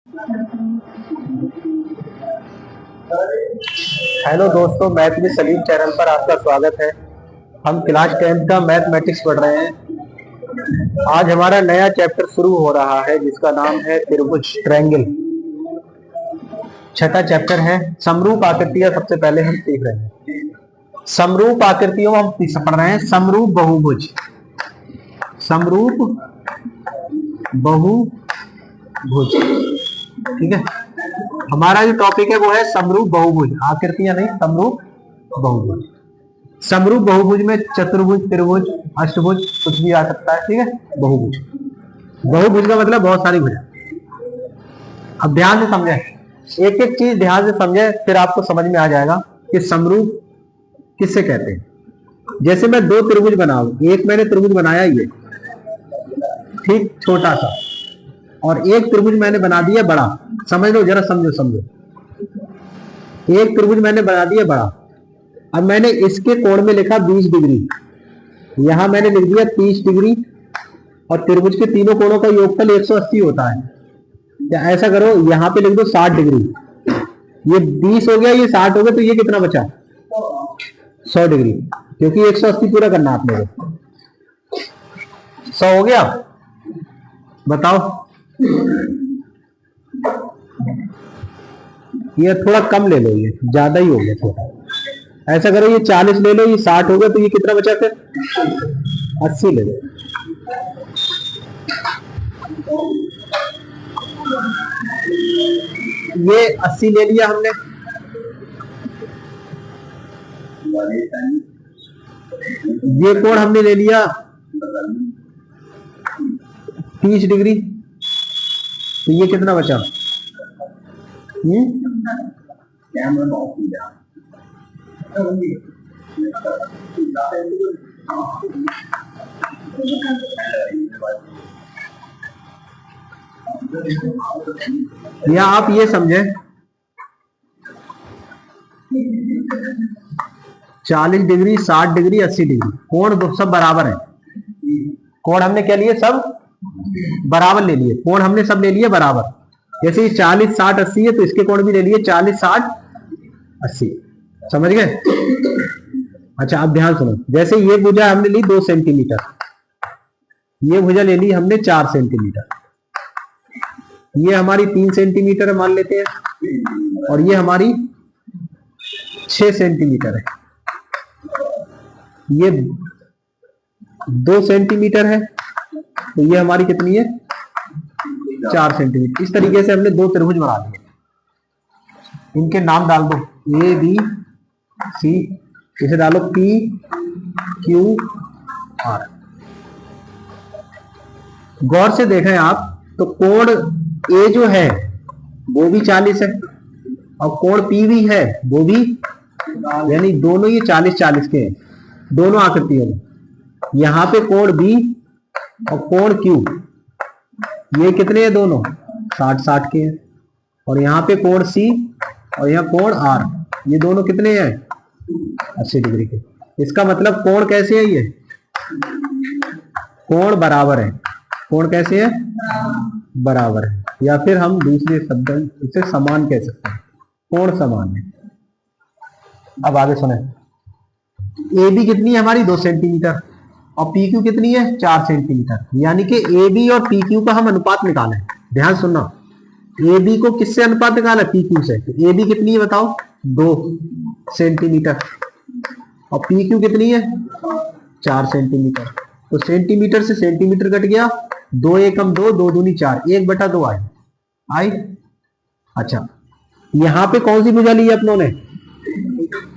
Hello दोस्तों, math with Salim channel पर आपका स्वागत है। हम क्लास 10th का मैथमेटिक्स पढ़ रहे हैं। आज हमारा नया चैप्टर शुरू हो रहा है जिसका नाम है त्रिभुज, ट्रायंगल। छठा चैप्टर है। समरूप आकृतियां सबसे पहले हम सीख रहे हैं। समरूप आकृतियों में हम पढ़ रहे हैं समरूप बहुभुज। समरूप बहुभुज, ठीक है। हमारा जो टॉपिक है वो है समरूप बहुभुज, आकृतियां नहीं, समरूप बहुभुज। समरूप बहुभुज में चतुर्भुज, त्रिभुज, अष्टभुज कुछ भी आ सकता है, ठीक है। बहुभुज, बहुभुज का मतलब बहुत सारी भुजा। अब ध्यान से समझे, एक एक चीज ध्यान से समझे, फिर आपको समझ में आ जाएगा कि समरूप किससे कहते हैं। जैसे मैं दो त्रिभुज बनाऊं, एक मैंने त्रिभुज बनाया ये ठीक छोटा सा, और एक त्रिभुज मैंने बना दिया बड़ा। समझ लो, जरा समझो। एक त्रिभुज मैंने बना दिया बड़ा। अब मैंने इसके कोण में लिखा 20 डिग्री, यहां मैंने लिख दिया 30 डिग्री, और त्रिभुज के तीनों कोणों का योगफल 180 होता है। या ऐसा करो, यहां पे लिख दो 60 डिग्री। ये 20 हो गया, ये 60 हो गया, तो ये कितना बचा? 100 डिग्री, क्योंकि 180 पूरा करना आपने को। 100 हो गया, बताओ। ये थोड़ा कम ले लो, ये ज्यादा ही हो गया थोड़ा। ऐसा करो, ये 40 ले लो, ये 60 हो गया, तो ये कितना बचा फिर? 80 ले लो। ये 80 ले लिया हमने। ये कोण हमने ले लिया 30 डिग्री, तो ये कितना बचा? या आप ये समझे, 40 डिग्री, 60 डिग्री, 80 डिग्री कोण सब बराबर है। कोण हमने क्या लिए? सब बराबर ले लिए। कोण हमने सब ले लिए बराबर। जैसे ये 40, 60, 80 है, तो इसके कोण भी ले लिए 40, 60, 80। समझ गए? अच्छा, अब ध्यान सुनो। जैसे ये भुजा हमने ली 2 सेंटीमीटर, ये भुजा ले ली हमने 4 सेंटीमीटर, ये हमारी 3 सेंटीमीटर मान लेते हैं, और ये हमारी 6 सेंटीमीटर है। ये 2 सेंटीमीटर है, तो ये हमारी कितनी है? 4 सेंटीमीटर। इस तरीके से हमने दो त्रिभुज बना लिए। इनके नाम डाल दो, ए बी सी। इसे डालो पी क्यू आर। गौर से देखें आप, तो कोण ए जो है वो भी 40 है, और कोण पी भी है वो भी, यानी दोनों ये 40-40 के हैं दोनों आकृतियों में। यहां पे कोण बी और कोण क्यू, ये कितने हैं? दोनों 60-60 के हैं। और यहाँ पे कोण सी और यहाँ कोण आर, ये दोनों कितने हैं? 80 डिग्री के। इसका मतलब कोण कैसे है? ये कोण बराबर है। कोण कैसे है? बराबर है, या फिर हम दूसरे शब्द इसे समान कह सकते हैं। कोण समान है। अब आगे सुने, ए बी कितनी है हमारी? 2 सेंटीमीटर, और पी क्यू कितनी है? 4 सेंटीमीटर। यानी कि ए बी और पी क्यू का हम अनुपात निकालें। ध्यान सुनना, ए बी को किससे अनुपात निकाला? पी क्यू से। ए बी कितनी है बताओ? 2 सेंटीमीटर, और पी क्यू कितनी है? 4 सेंटीमीटर। तो सेंटीमीटर से सेंटीमीटर कट गया, 2 एकम 2, 2 दूनी 4, 1/2 आई। अच्छा, यहां पे कौन सी भुजा ली है अपनों ने?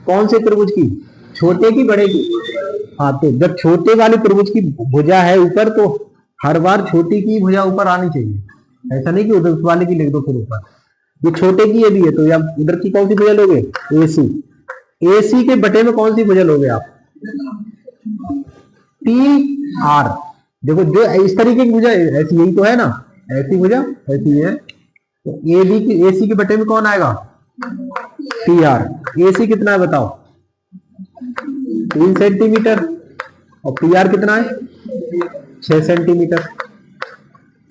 कौन से त्रिभुज की? छोटे की बड़े की? हाँ, तो जब छोटे वाले त्रिभुज की भुजा है ऊपर, तो हर बार छोटी की भुजा ऊपर आनी चाहिए। ऐसा नहीं कि उधर वाले की लिख दो फिर ऊपर। ये छोटे की ये भी है, तो या इधर की कौन सी भुजा लोगे? एसी। एसी के बटे में कौन सी भुजा लोगे आप? P R. देखो, जो इस तरीके की भुजा ऐसी, यही तो है ना, ऐसी भुजा ऐसी है, तो ए बी की, एसी के बटे में कौन आएगा? P R. एसी कितना है बताओ? 3 सेंटीमीटर, और पी आर कितना है? 6 सेंटीमीटर।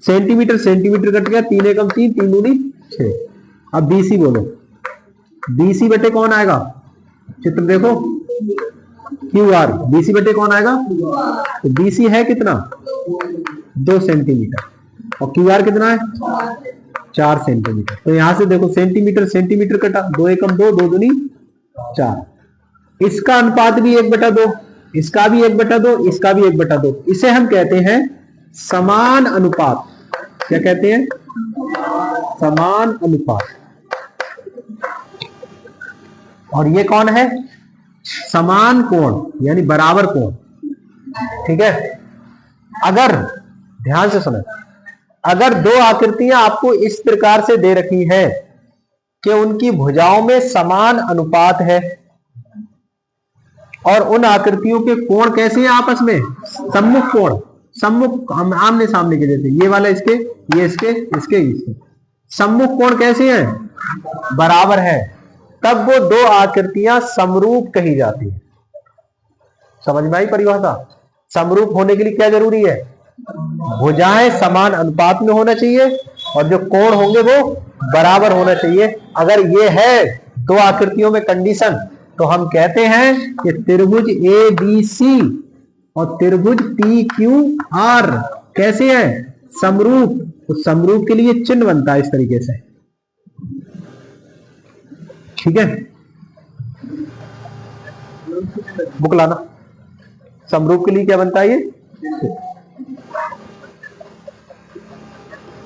सेंटीमीटर सेंटीमीटर कट गया, 3 एकम 3, 3 दूनी 6। अब बीसी बोलो, बीसी बटे कौन आएगा, चित्र देखो, क्यू आर। बीसी बटे कौन आएगा, तो बीसी है कितना, 2 सेंटीमीटर, और क्यू आर कितना है, 4 सेंटीमीटर। तो यहां से देखो सेंटीमीटर सेंटीमीटर कटा, 2 एकम 2, 2 दूनी 4। इसका अनुपात भी 1/2, इसका भी 1/2, इसका भी 1/2। इसे हम कहते हैं समान अनुपात। क्या कहते हैं, समान अनुपात। और ये कौन है, समान कोण यानी बराबर कोण। ठीक है, अगर ध्यान से सुनो, अगर दो आकृतियां आपको इस प्रकार से दे रखी है कि उनकी भुजाओं में समान अनुपात है और उन आकृतियों के कोण कैसे हैं आपस में, सम्मुख कोण, सम्मुख आमने सामने के जैसे, ये वाला इसके, ये इसके, इसके इसके, सम्मुख कोण कैसे हैं, बराबर है, तब वो दो आकृतियां समरूप कही जाती है। समझ में आई परिभाषा। समरूप होने के लिए क्या जरूरी है, भुजाएं समान अनुपात में होना चाहिए और जो कोण होंगे वो बराबर होना चाहिए। अगर ये है दो आकृतियों में कंडीशन, तो हम कहते हैं कि त्रिभुज ए बी सी और त्रिभुज पी क्यू आर कैसे है, समरूप। तो समरूप के लिए चिन्ह बनता है इस तरीके से। ठीक है, बुक लाना। समरूप के लिए क्या बनता है ये,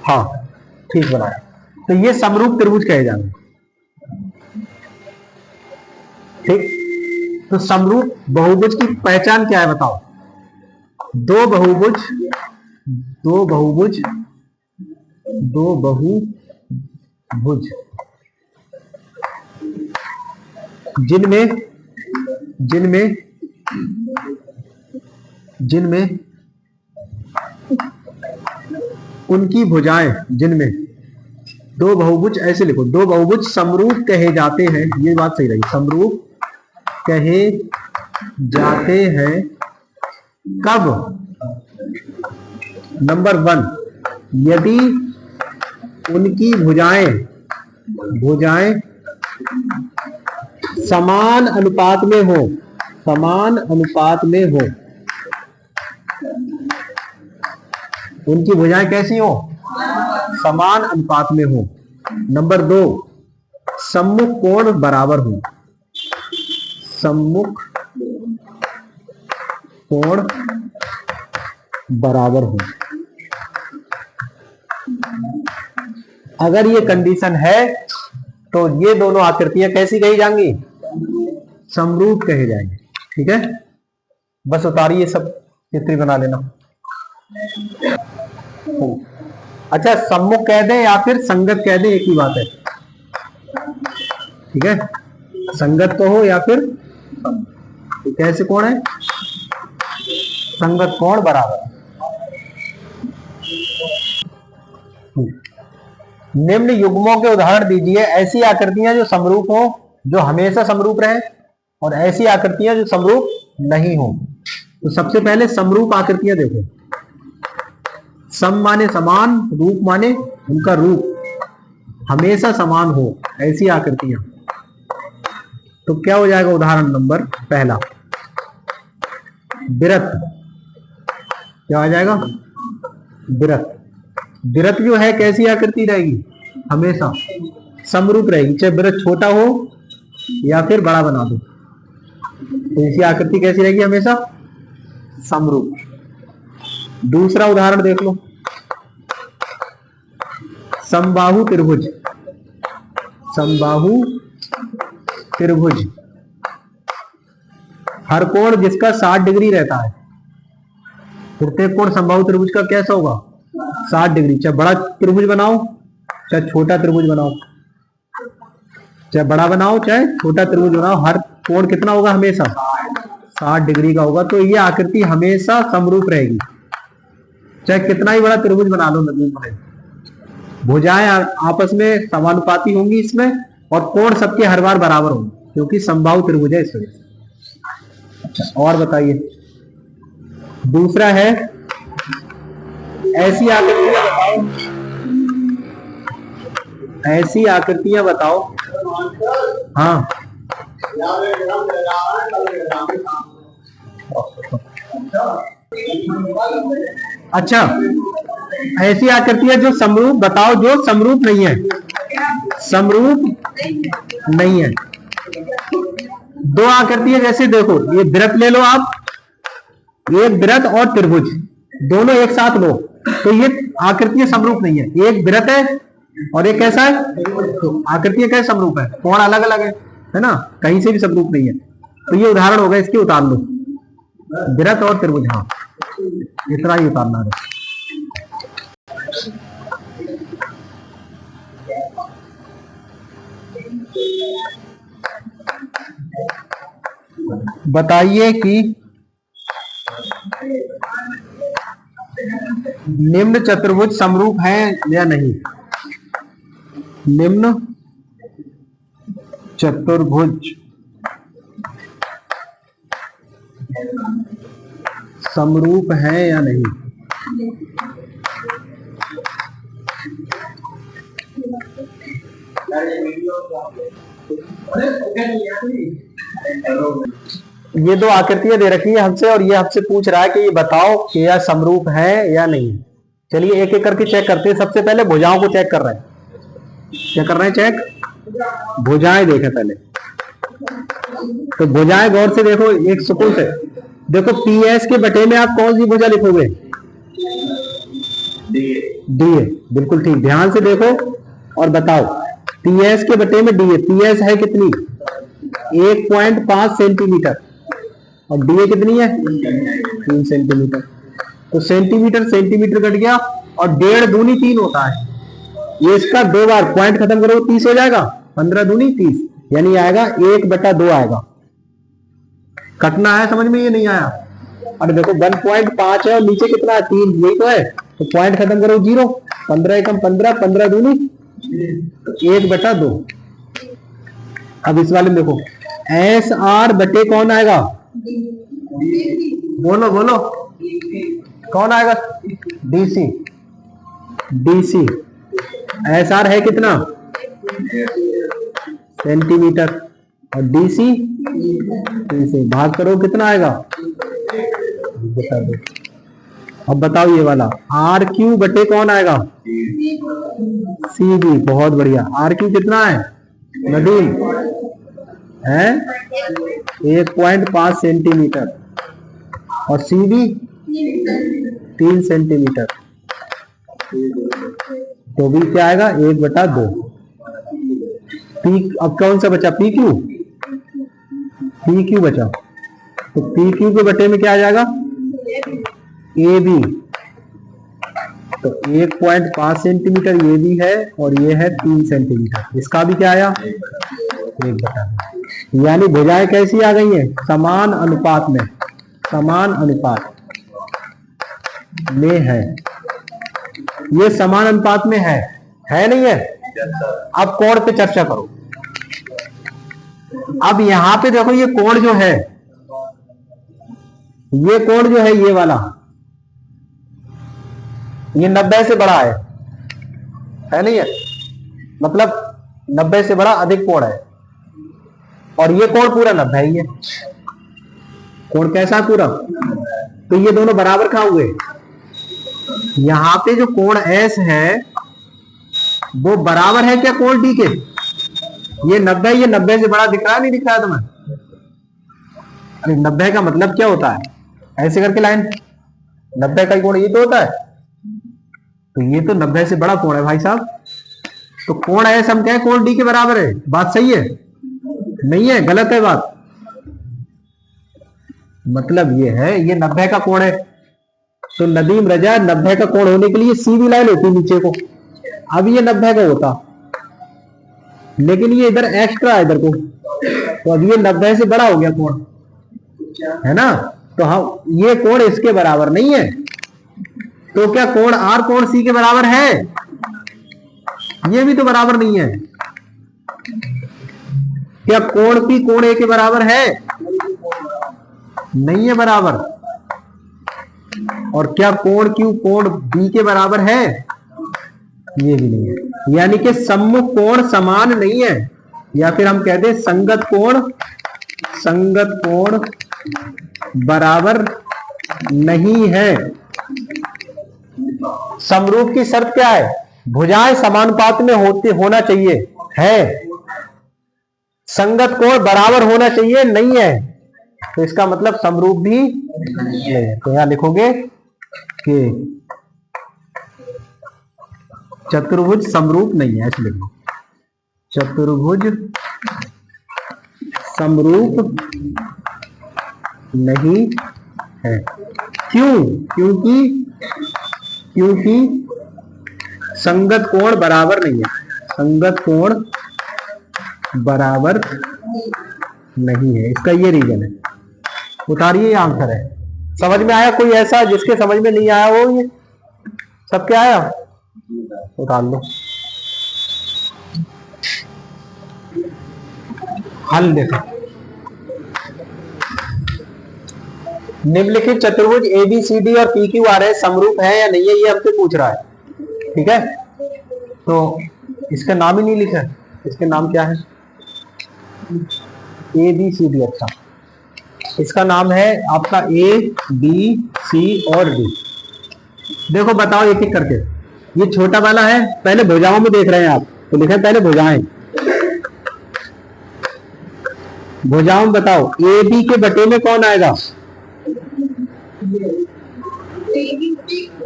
हाँ ठीक बनाया। तो ये समरूप त्रिभुज कहे जाएंगे। ठीक, तो समरूप बहुभुज की पहचान क्या है बताओ। दो बहुभुज जिनमें उनकी भुजाएं, जिनमें दो बहुभुज, ऐसे लिखो, दो बहुभुज समरूप कहे जाते हैं। ये बात सही रही, समरूप कहे जाते हैं कब, नंबर 1, यदि उनकी भुजाएं समान अनुपात में हो, समान अनुपात में हो। उनकी भुजाएं कैसी हो, समान अनुपात में हो। नंबर 2, सम्मुख कोण बराबर हो, सम्मुख कोण बराबर हो। अगर ये कंडीशन है तो ये दोनों आकृतियां कैसी कही जाएंगी, समरूप कहे जाएंगे। ठीक है, बस उतारिए सब, चित्र बना लेना। अच्छा, सम्मुख कह दें या फिर संगत कह दें, एक ही बात है। ठीक है, संगत तो हो या फिर, तो कैसे कोण है, संगत कोण बराबर। निम्न युग्मों के उदाहरण दीजिए। ऐसी आकृतियां जो समरूप हो, जो हमेशा समरूप रहे, और ऐसी आकृतियां जो समरूप नहीं हो। तो सबसे पहले समरूप आकृतियां देखो। सम माने समान, रूप माने उनका रूप हमेशा समान हो, ऐसी आकृतियां। तो क्या हो जाएगा उदाहरण नंबर पहला, वृत्त। क्या आ जाएगा, वृत्त। वृत्त जो है कैसी आकृति रहेगी, हमेशा समरूप रहेगी, चाहे वृत्त छोटा हो या फिर बड़ा बना दो, तो इसी आकृति कैसी रहेगी, हमेशा समरूप। दूसरा उदाहरण देख लो, समबाहु त्रिभुज। समबाहु त्रिभुज, हर कोण जिसका 60 डिग्री रहता है। प्रत्येक कोण समबाहु त्रिभुज का कैसा होगा, 60 डिग्री। चाहे बड़ा त्रिभुज बनाओ चाहे छोटा त्रिभुज बनाओ, चाहे बड़ा बनाओ चाहे छोटा त्रिभुज बनाओ, हर कोण कितना होगा, हमेशा 60 डिग्री का होगा। तो ये आकृति हमेशा समरूप रहेगी, चाहे कितना ही बड़ा त्रिभुज बना लो। भुजाएं आपस में समानुपाती होंगी इसमें, और कोण सबके हर बार बराबर होंगे, क्योंकि समबाहु त्रिभुज है इस वजह से। अच्छा, और बताइए। दूसरा है ऐसी आकृतियां बताओ, ऐसी आकृतियां बताओ। हाँ, अच्छा, ऐसी आकृतियां जो समरूप बताओ, जो समरूप नहीं है, समरूप नहीं है। दो आकृतियां जैसे देखो, ये वृत्त ले लो आप, ये वृत्त और त्रिभुज दोनों एक साथ लो, तो ये आकृतियां समरूप नहीं है। एक वृत्त है और एक कैसा है, तो आकृतियां कैसे समरूप है, कोण अलग अलग है ना, कहीं से भी समरूप नहीं है। तो ये उदाहरण होगा, इसके उतार लो, वृत्त और त्रिभुज। हाँ, इतना ही उतारना है। बताइए कि निम्न चतुर्भुज समरूप है या नहीं। निम्न चतुर्भुज समरूप है या नहीं। ये दो आकृतियां दे रखी है हमसे और ये हमसे पूछ रहा है कि ये बताओ कि यह समरूप है या नहीं। चलिए एक एक करके चेक करते हैं। सबसे पहले भुजाओं को चेक कर रहे हैं। क्या कर रहे हैं चेक? भुजाएं देखें पहले। तो भुजाएं गौर से देखो, एक सुकून से देखो। पीएस के बटे में आप कौन सी भुजा लिखोगे? डीए। बिल्कुल ठीक, ध्यान से देखो और बताओ। पीएस के बटे में डीए, पीएस है कितनी? 1.5 सेंटीमीटर और डीए कितनी है? 3 सेंटीमीटर। तो सेंटीमीटर सेंटीमीटर कट गया और 1.5 दूनी 3 होता है। ये इसका 2 बार पॉइंट खत्म करो 30 हो जाएगा। 15 दूनी 30, यानी आएगा 1/2 आएगा। कटना है, समझ में ये नहीं आया? और देखो 1.5 है और नीचे कितना है? 3, यही तो है। तो पॉइंट खत्म करो 0, 15 एकम 15, 15 दूनी 1/2। अब इस वाले में देखो, एस आर बटे कौन आएगा? बोलो बोलो, कौन आएगा? डीसी। डीसी एस आर है कितना? सेंटीमीटर और डीसी 3 से भाग करो, कितना आएगा? बता दो। अब बताओ ये वाला आर क्यू बटे कौन आएगा? C B. बहुत बढ़िया। आर क्यू कितना है नदीम? है 1.5 सेंटीमीटर और सी बी 3 सेंटीमीटर। तो भी क्या आएगा? 1/2। पी अब कौन सा बचा? P Q. पी क्यू बचा, तो पी क्यू के बटे में क्या आ जाएगा? A B. तो 1.5 सेंटीमीटर ये भी है और ये है 3 सेंटीमीटर। इसका भी क्या आया? 1/2। यानी भुजाएं कैसी आ गई हैं? समान अनुपात में, समान अनुपात में है। ये समान अनुपात में है नहीं है? अब कोण पे चर्चा करो। अब यहां पे देखो, ये कोण जो है, ये कोण जो है, ये वाला, ये 90 से बड़ा है नहीं है? मतलब 90 से बड़ा अधिक कोण है और ये कोण पूरा 90 ही है। कोण कैसा पूरा? तो ये दोनों बराबर कहां हुए? यहां पे जो कोण एस है वो बराबर है क्या कोण डी के? ये 90, ये 90 से बड़ा दिख रहा है, नहीं दिख रहा है तुम्हें? अरे 90 का मतलब क्या होता है? ऐसे करके लाइन, 90 का कोण ये तो होता है। तो ये तो 90 से बड़ा कोण है भाई साहब। तो कोण एस हम कहें कोण डी के बराबर है। बात सही है? नहीं है, गलत है बात। मतलब ये है, ये 90 का कोण है। तो नदीम रजा 90 का कोण होने के लिए सीधी लाइन होती नीचे को। अब ये 90 का होता, लेकिन ये इधर एक्स्ट्रा है इधर को, तो अब ये 90 से बड़ा हो गया कोण, है ना? तो हम ये कोण इसके बराबर नहीं है। तो क्या कोण आर कोण सी के बराबर है? ये भी तो बराबर नहीं है। क्या कोण पी कोण ए के बराबर है? नहीं है बराबर। और क्या कोण Q कोण B के बराबर है? ये भी नहीं है, यानी कि सम्मुख कोण समान नहीं है, या फिर हम कहते हैं संगत कोण बराबर नहीं है। समरूप की शर्त क्या है? भुजाएं समानुपात में होना चाहिए, है। संगत कोण बराबर होना चाहिए, नहीं है, तो इसका मतलब समरूप भी नहीं है। तो यहां लिखोगे कि चतुर्भुज समरूप नहीं है, ऐसे लिखो, चतुर्भुज समरूप नहीं है। क्यों? क्योंकि संगत कोण बराबर नहीं है, संगत कोण बराबर नहीं है, इसका ये रीजन है। उतारिए, ये आंसर है। समझ में आया? कोई ऐसा जिसके समझ में नहीं आया हो? ये सब क्या आया? उतार लो। हल देखो, निम्नलिखित चतुर्भुज ABCD और PQRS समरूप है या नहीं है, ये हमसे पूछ रहा है। ठीक है, तो इसका नाम ही नहीं लिखा, इसके नाम क्या है? ABCD। अच्छा, इसका नाम है आपका A, B, C और D। देखो बताओ एक एक करके। ये छोटा वाला है, पहले भुजाओं में देख रहे हैं आप, तो लिखा है पहले भुजाएं। भुजाओं में बताओ AB के बटे में कौन आएगा?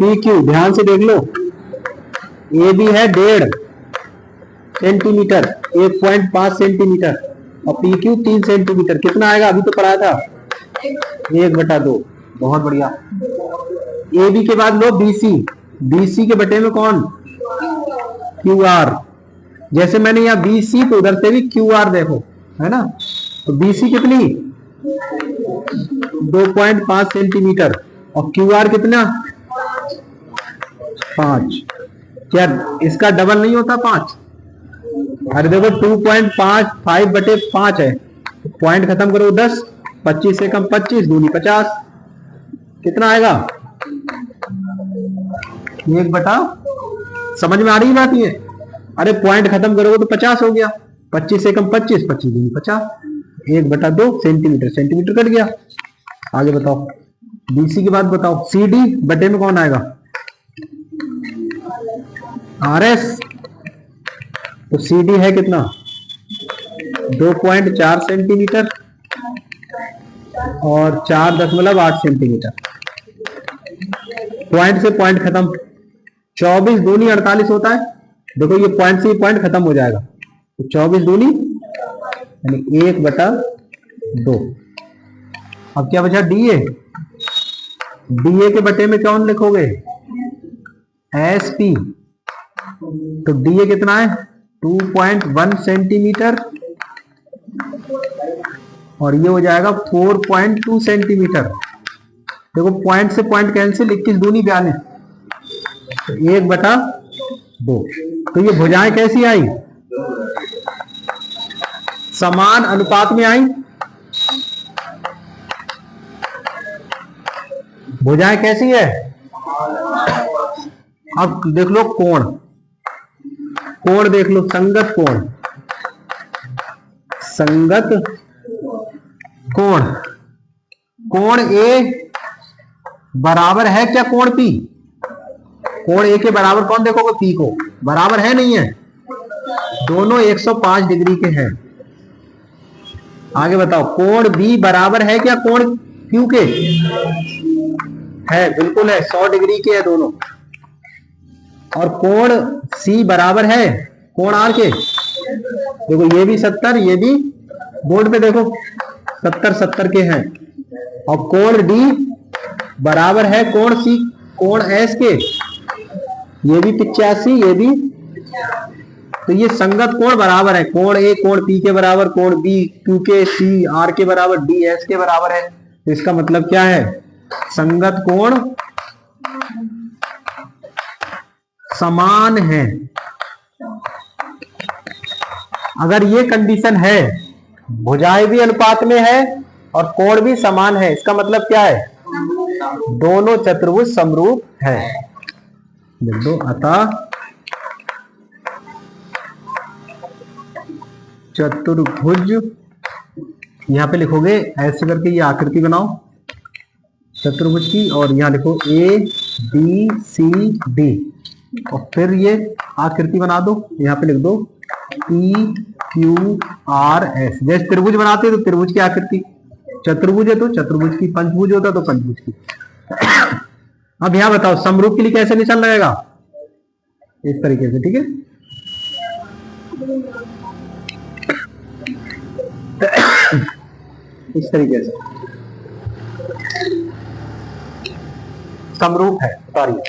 PQ। ध्यान से देख लो, AB है 1.5 सेंटीमीटर, 1.5 सेंटीमीटर, और PQ 3 सेंटीमीटर। कितना आएगा? अभी तो पढ़ा था 1/2। बहुत बढ़िया। AB के बाद लो BC के बटे में कौन? QR। जैसे मैंने यहाँ BC, तो उधर से भी QR देखो, है ना? तो BC कितनी? 2.5 सेंटीमीटर, और QR कितना? 5। क्या इसका डबल नहीं होता 5? अरे देखो 2.5 5/5 है, पॉइंट खत्म करो 10, 25 से कम 25, दूनी 50। कितना आएगा? 1/, समझ में आ रही बात ये? अरे पॉइंट खत्म करोगे तो 50 हो गया, 25 से कम 25, 25 दूनी 50, 1/2 सेंटीमीटर, सेंटीमीटर कट गया। आगे बताओ, BC की बात बताओ। CD बटे में कौन आएगा? RS। तो CD है कितना? 2.4 सेंटीमीटर और 4.8 सेंटीमीटर। पॉइंट से पॉइंट खत्म, 24 दूनी 48 होता है। देखो ये पॉइंट से पॉइंट खत्म हो जाएगा, तो 24 दूनी यानी 1/2। अब क्या बचा? DA। DA के बटे में कौन लिखोगे? SP। तो DA कितना है? 2.1 सेंटीमीटर, और ये हो जाएगा 4.2 सेंटीमीटर। देखो पॉइंट से पॉइंट कैंसिल, 21 दूनी 42, तो 1/2। तो ये भुजाएं कैसी आई? समान अनुपात में आई। भुजाएं कैसी है? अब देख लो कोण देख लो, संगत कोण A बराबर है क्या कोण P? कोण A के बराबर कौन देखोगे? P को। बराबर है नहीं है? दोनों 105 डिग्री के हैं। आगे बताओ, कोण B बराबर है क्या कोण Q के? है, बिल्कुल है, 100 डिग्री के है दोनों। और कोण C बराबर है कोण R के? देखो ये भी 70, ये भी, बोर्ड पे देखो 70 के हैं। और कोण D बराबर है कोण C कोण S के, ये भी 85, ये भी। तो ये संगत कोण बराबर है, कोण A कोण P के बराबर, कोण B Q के, C R के बराबर, D S के बराबर है। तो इसका मतलब क्या है? संगत कोण समान है। अगर ये कंडीशन है, भुजाएं भी अनुपात में है और कोण भी समान है, इसका मतलब क्या है? दोनों चतुर्भुज समरूप है। लिख दो अतः चतुर्भुज, यहां पे लिखोगे ऐसे करके ये आकृति बनाओ चतुर्भुज की, और यहां लिखो ए बी सी डी, और फिर ये आकृति बना दो, यहां पे लिख दो पी क्यू आर एस। जैसे त्रिभुज बनाते हैं तो त्रिभुज की आकृति, चतुर्भुज है तो चतुर्भुज की, पंचभुज होता तो पंचभुज की। अब यहां बताओ समरूप के लिए कैसे निशान लगेगा, इस तरीके से, ठीक है। इस तरीके से समरूप है, उतारिए।